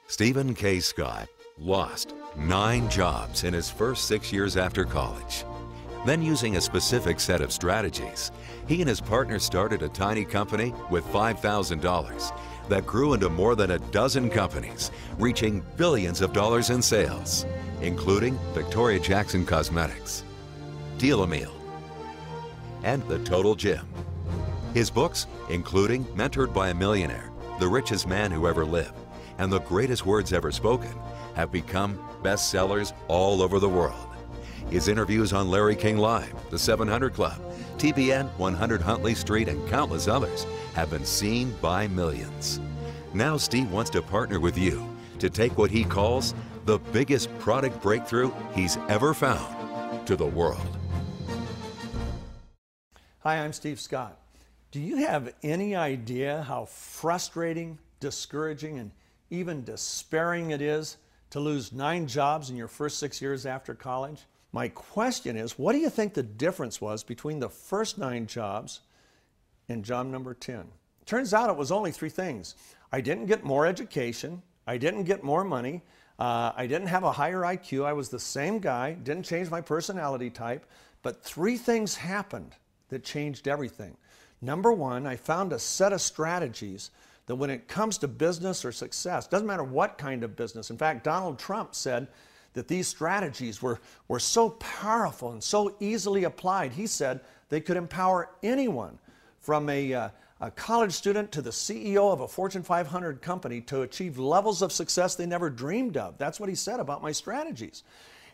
Stephen K. Scott lost 9 jobs in his first 6 years after college. Then, using a specific set of strategies, he and his partner started a tiny company with $5,000 that grew into more than a dozen companies, reaching billions of dollars in sales, including Victoria Jackson Cosmetics, Deal-A-Meal, and The Total Gym. His books, including Mentored by a Millionaire, The Richest Man Who Ever Lived, and The Greatest Words Ever Spoken, have become bestsellers all over the world. His interviews on Larry King Live, The 700 Club, TBN 100 Huntley Street, and countless others have been seen by millions. Now Steve wants to partner with you to take what he calls the biggest product breakthrough he's ever found to the world. Hi, I'm Steve Scott. Do you have any idea how frustrating, discouraging, and even despairing it is to lose 9 jobs in your first 6 years after college? My question is, what do you think the difference was between the first 9 jobs and job number 10? Turns out it was only 3 things. I didn't get more education, I didn't get more money, I didn't have a higher IQ, I was the same guy, didn't change my personality type, but 3 things happened that changed everything. Number 1, I found a set of strategies that when it comes to business or success, doesn't matter what kind of business. In fact, Donald Trump said that these strategies were so powerful and so easily applied. He said they could empower anyone from a college student to the CEO of a Fortune 500 company to achieve levels of success they never dreamed of. That's what he said about my strategies.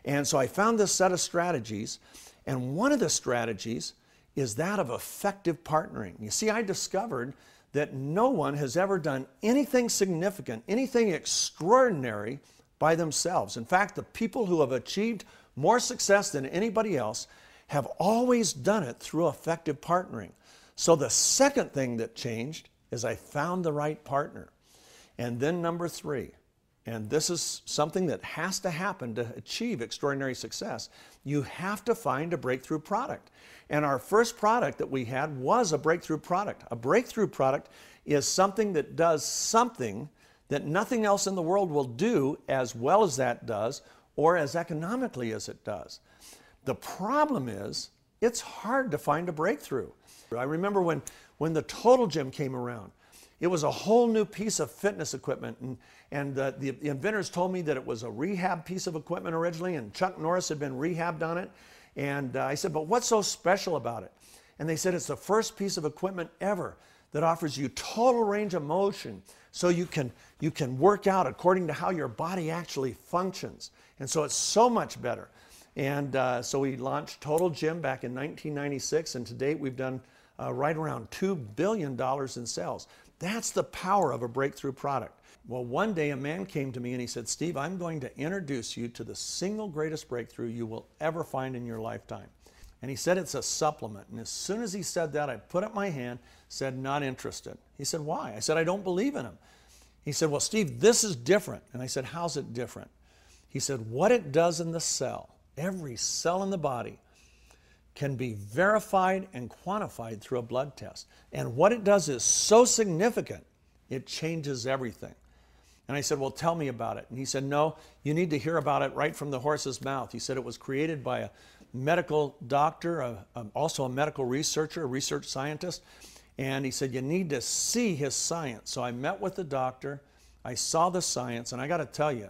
And so I found this set of strategies, and one of the strategies is that of effective partnering. You see, I discovered that no one has ever done anything significant, anything extraordinary by themselves. In fact, the people who have achieved more success than anybody else have always done it through effective partnering. So the second thing that changed is I found the right partner. And then number 3, and this is something that has to happen to achieve extraordinary success, you have to find a breakthrough product. And our first product that we had was a breakthrough product. A breakthrough product is something that does something that nothing else in the world will do as well as that does, or as economically as it does. The problem is, it's hard to find a breakthrough. I remember when the Total Gym came around, it was a whole new piece of fitness equipment, and the inventors told me that it was a rehab piece of equipment originally, and Chuck Norris had been rehabbed on it. And I said, but what's so special about it? And they said, it's the first piece of equipment ever that offers you total range of motion, so you can work out according to how your body actually functions. And so it's so much better. And so we launched Total Gym back in 1996, and to date we've done right around $2 billion in sales. That's the power of a breakthrough product. Well, one day a man came to me and he said, Steve, I'm going to introduce you to the single greatest breakthrough you will ever find in your lifetime. And he said it's a supplement. And as soon as he said that, I put up my hand, said, not interested. He said, why? I said, I don't believe in him. He said, well, Steve, this is different. And I said, how's it different? He said, what it does in the cell, every cell in the body, can be verified and quantified through a blood test. And what it does is so significant, it changes everything. And I said, well, tell me about it. And he said, no, you need to hear about it right from the horse's mouth. He said it was created by a medical doctor, also a medical researcher, a research scientist. And he said, you need to see his science. So I met with the doctor, I saw the science, and I got to tell you,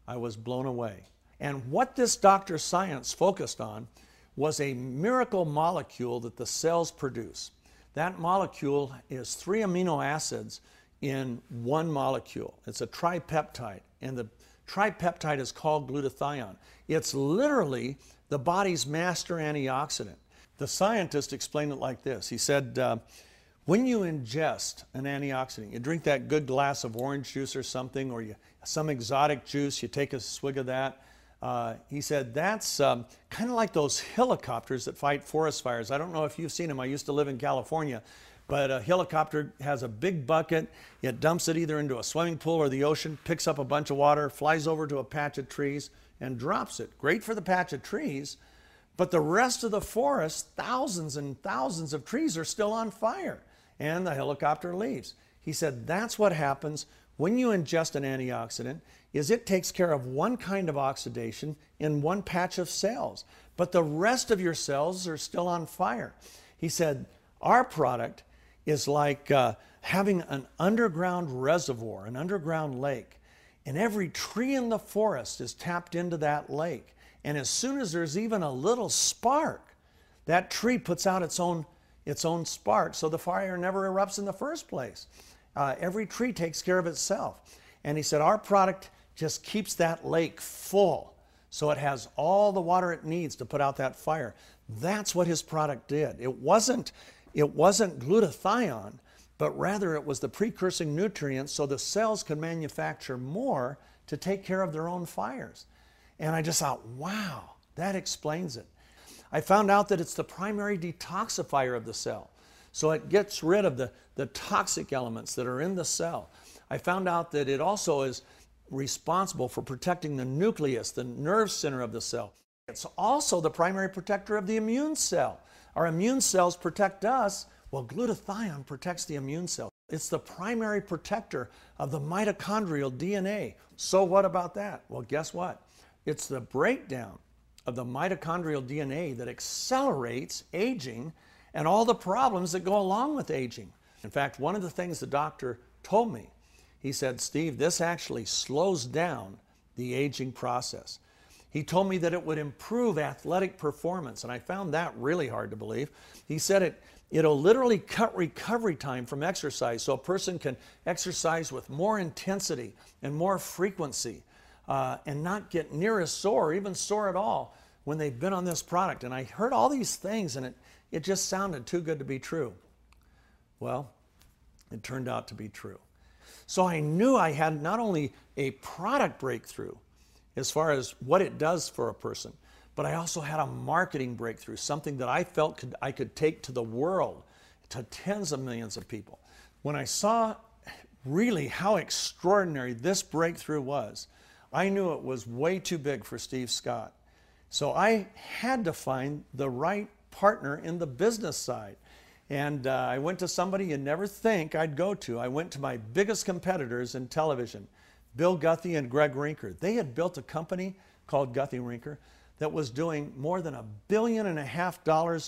I was blown away. And what this doctor's science focused on was a miracle molecule that the cells produce. That molecule is 3 amino acids in one molecule. It's a tripeptide, and the tripeptide is called glutathione. It's literally the body's master antioxidant. The scientist explained it like this. He said, when you ingest an antioxidant, you drink that good glass of orange juice or something, or some exotic juice, you take a swig of that. He said, that's kind of like those helicopters that fight forest fires. I don't know if you've seen them. I used to live in California. But a helicopter has a big bucket, it dumps it either into a swimming pool or the ocean, picks up a bunch of water, flies over to a patch of trees, and drops it. Great for the patch of trees, but the rest of the forest, thousands and thousands of trees are still on fire, and the helicopter leaves. He said, that's what happens when you ingest an antioxidant is it takes care of one kind of oxidation in one patch of cells, but the rest of your cells are still on fire. He said, our product is like having an underground reservoir, an underground lake, and every tree in the forest is tapped into that lake. And as soon as there's even a little spark, that tree puts out its own spark, so the fire never erupts in the first place. Every tree takes care of itself. And he said, our product just keeps that lake full, so it has all the water it needs to put out that fire. That's what his product did. It wasn't glutathione, but rather it was the precursing nutrients so the cells could manufacture more to take care of their own fires. And I just thought, wow, that explains it. I found out that it's the primary detoxifier of the cell. So it gets rid of the toxic elements that are in the cell. I found out that it also is responsible for protecting the nucleus, the nerve center of the cell. It's also the primary protector of the immune cell. Our immune cells protect us, well, glutathione protects the immune cell. It's the primary protector of the mitochondrial DNA. So what about that? Well, guess what? It's the breakdown of the mitochondrial DNA that accelerates aging and all the problems that go along with aging. In fact, one of the things the doctor told me, he said, Steve, this actually slows down the aging process. He told me that it would improve athletic performance, and I found that really hard to believe. He said it'll literally cut recovery time from exercise so a person can exercise with more intensity and more frequency and not get near as sore, or even sore at all, when they've been on this product. And I heard all these things, and it just sounded too good to be true. Well, it turned out to be true. So I knew I had not only a product breakthrough as far as what it does for a person, but I also had a marketing breakthrough, something that I felt I could take to the world, to tens of millions of people. When I saw really how extraordinary this breakthrough was, I knew it was way too big for Steve Scott. So I had to find the right partner in the business side. And I went to somebody you'd never think I'd go to. I went to my biggest competitors in television, Bill Guthrie and Greg Rinker. They had built a company called Guthrie Rinker that was doing more than $1.5 billion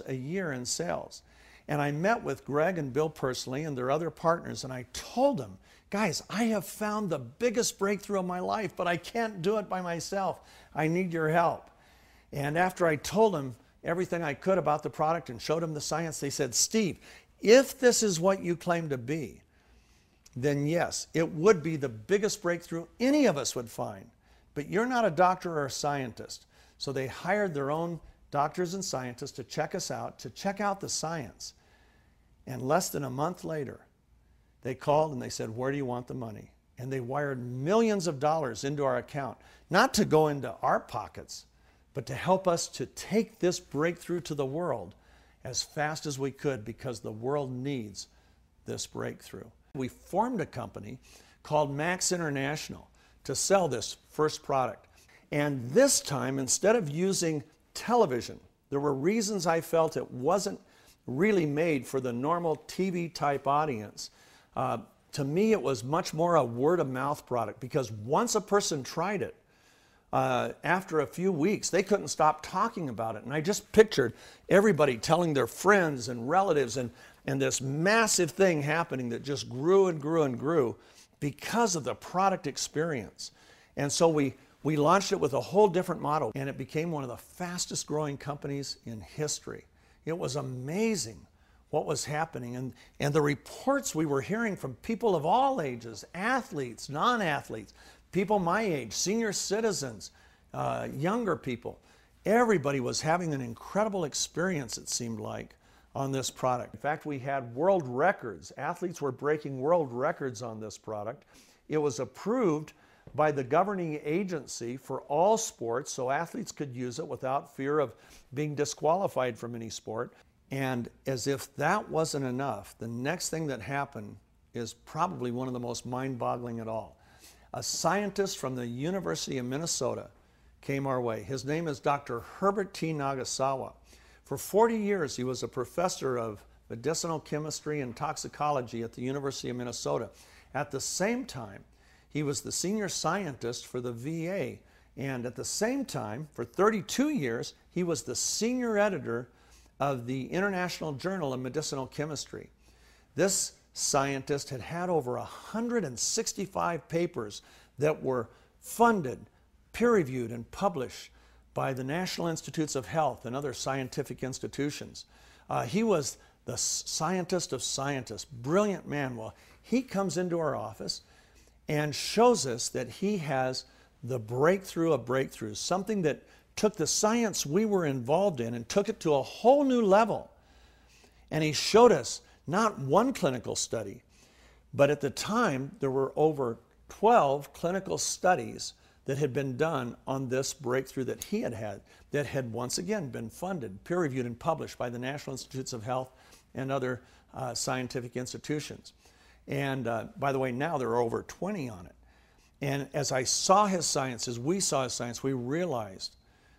a year in sales. And I met with Greg and Bill personally and their other partners, and I told them, guys, I have found the biggest breakthrough of my life, but I can't do it by myself. I need your help. And after I told them everything I could about the product and showed them the science, they said, Steve, if this is what you claim to be, then yes, it would be the biggest breakthrough any of us would find. But you're not a doctor or a scientist. So they hired their own doctors and scientists to check us out, to check out the science. And less than a month later, they called and they said, where do you want the money? And they wired millions of dollars into our account, not to go into our pockets, but to help us to take this breakthrough to the world as fast as we could, because the world needs this breakthrough. We formed a company called Max International to sell this first product. And this time, instead of using television, there were reasons I felt it wasn't really made for the normal TV type audience. To me, it was much more a word of mouth product, because once a person tried it, after a few weeks, they couldn't stop talking about it. And I just pictured everybody telling their friends and relatives, and this massive thing happening that just grew and grew and grew because of the product experience. And so we launched it with a whole different model, and it became one of the fastest growing companies in history. It was amazing what was happening, and the reports we were hearing from people of all ages, athletes, non-athletes, people my age, senior citizens, younger people. Everybody was having an incredible experience, it seemed like, on this product. In fact, we had world records. Athletes were breaking world records on this product. It was approved by the governing agency for all sports, so athletes could use it without fear of being disqualified from any sport. And as if that wasn't enough, the next thing that happened is probably one of the most mind-boggling at all. A scientist from the University of Minnesota came our way. His name is Dr. Herbert T. Nagasawa. For 40 years, he was a professor of medicinal chemistry and toxicology at the University of Minnesota. At the same time, He was the senior scientist for the VA. And at the same time, for 32 years, he was the senior editor of the International Journal of Medicinal Chemistry. This scientist had had over 165 papers that were funded, peer-reviewed, and published by the National Institutes of Health and other scientific institutions. He was the scientist of scientists, brilliant man. Well, he comes into our office and shows us that he has the breakthrough of breakthroughs, something that took the science we were involved in and took it to a whole new level. And he showed us not one clinical study, but at the time there were over 12 clinical studies that had been done on this breakthrough that he had had, that had once again been funded, peer-reviewed, and published by the National Institutes of Health and other scientific institutions. And by the way, now there are over 20 on it. And as I saw his science, as we saw his science, we realized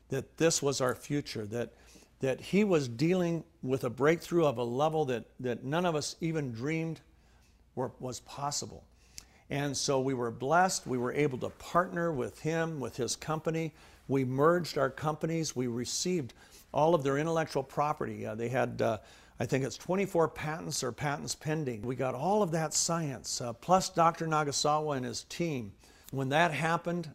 that this was our future, that he was dealing with a breakthrough of a level that none of us even dreamed was possible. And so we were blessed. We were able to partner with him, with his company. We merged our companies. We received all of their intellectual property. They had, I think it's 24 patents or patents pending. We got all of that science, plus Dr. Nagasawa and his team. When that happened,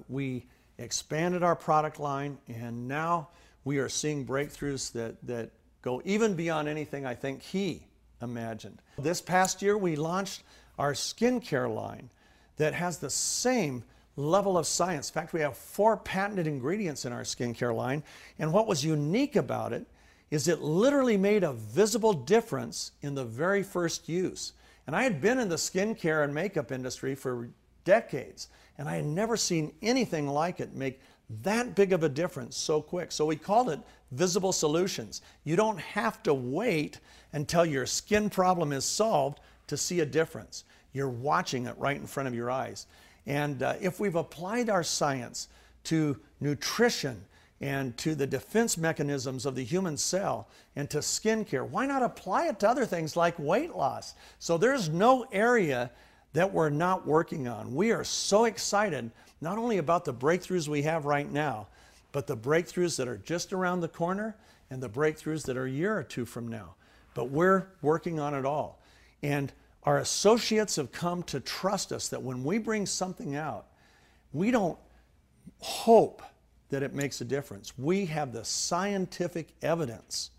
we expanded our product line, and now we are seeing breakthroughs that go even beyond anything I think he imagined. This past year, we launched our skincare line that has the same level of science. In fact, we have 4 patented ingredients in our skincare line, and what was unique about it is it literally made a visible difference in the very first use. And I had been in the skincare and makeup industry for decades, and I had never seen anything like it make that big of a difference so quick. So we called it Visible Solutions. You don't have to wait until your skin problem is solved to see a difference. You're watching it right in front of your eyes. And if we've applied our science to nutrition and to the defense mechanisms of the human cell and to skincare, why not apply it to other things like weight loss? So there's no area that we're not working on. We are so excited not only about the breakthroughs we have right now, but the breakthroughs that are just around the corner and the breakthroughs that are a year or two from now. But we're working on it all. And our associates have come to trust us that when we bring something out, we don't hope that it makes a difference. We have the scientific evidence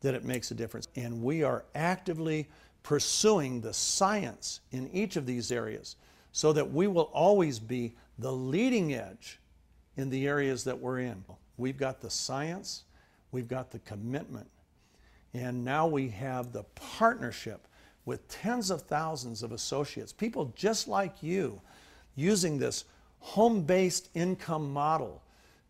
that it makes a difference, and we are actively pursuing the science in each of these areas so that we will always be the leading edge in the areas that we're in. We've got the science, we've got the commitment, and now we have the partnership with tens of thousands of associates, people just like you, using this home-based income model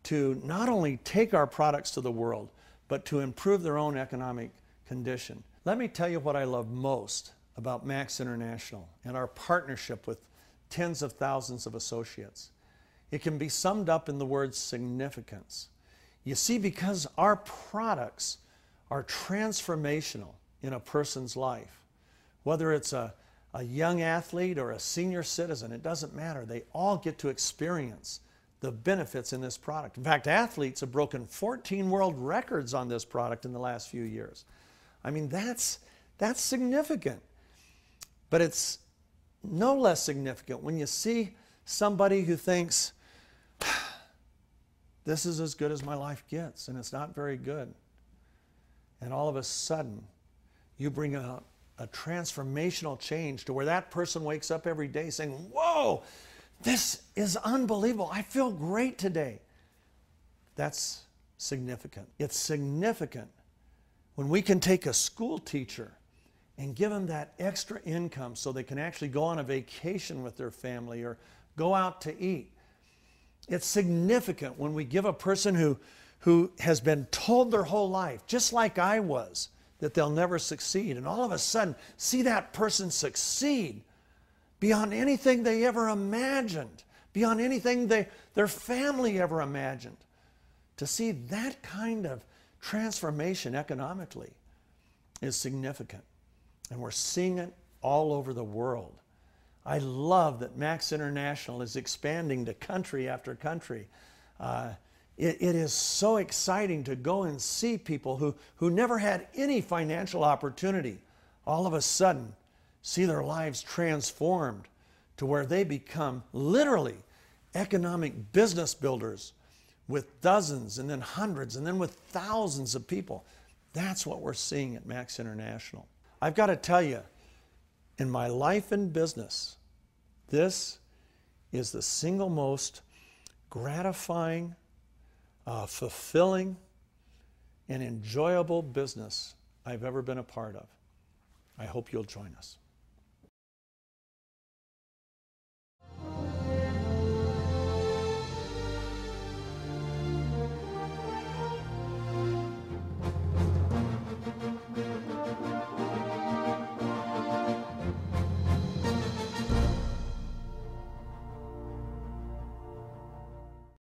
to not only take our products to the world, but to improve their own economic condition. Let me tell you what I love most about Max International and our partnership with tens of thousands of associates. It can be summed up in the word significance. You see, because our products are transformational in a person's life, whether it's a young athlete or a senior citizen, it doesn't matter. They all get to experience the benefits in this product. In fact, athletes have broken 14 world records on this product in the last few years. I mean, that's significant. But it's no less significant when you see somebody who thinks, this is as good as my life gets, and it's not very good. And all of a sudden, you bring a transformational change to where that person wakes up every day saying, whoa, this is unbelievable. I feel great today. That's significant. It's significant when we can take a school teacher and give them that extra income so they can actually go on a vacation with their family or go out to eat. It's significant when we give a person who has been told their whole life, just like I was, that they'll never succeed, and all of a sudden see that person succeed beyond anything they ever imagined, beyond anything their family ever imagined. To see that kind of transformation economically is significant. And we're seeing it all over the world. I love that Max International is expanding to country after country. It is so exciting to go and see people who never had any financial opportunity all of a sudden see their lives transformed to where they become literally economic business builders with dozens and then hundreds and then with thousands of people. That's what we're seeing at Max International. I've got to tell you, in my life and business, this is the single most gratifying, fulfilling, and enjoyable business I've ever been a part of. I hope you'll join us.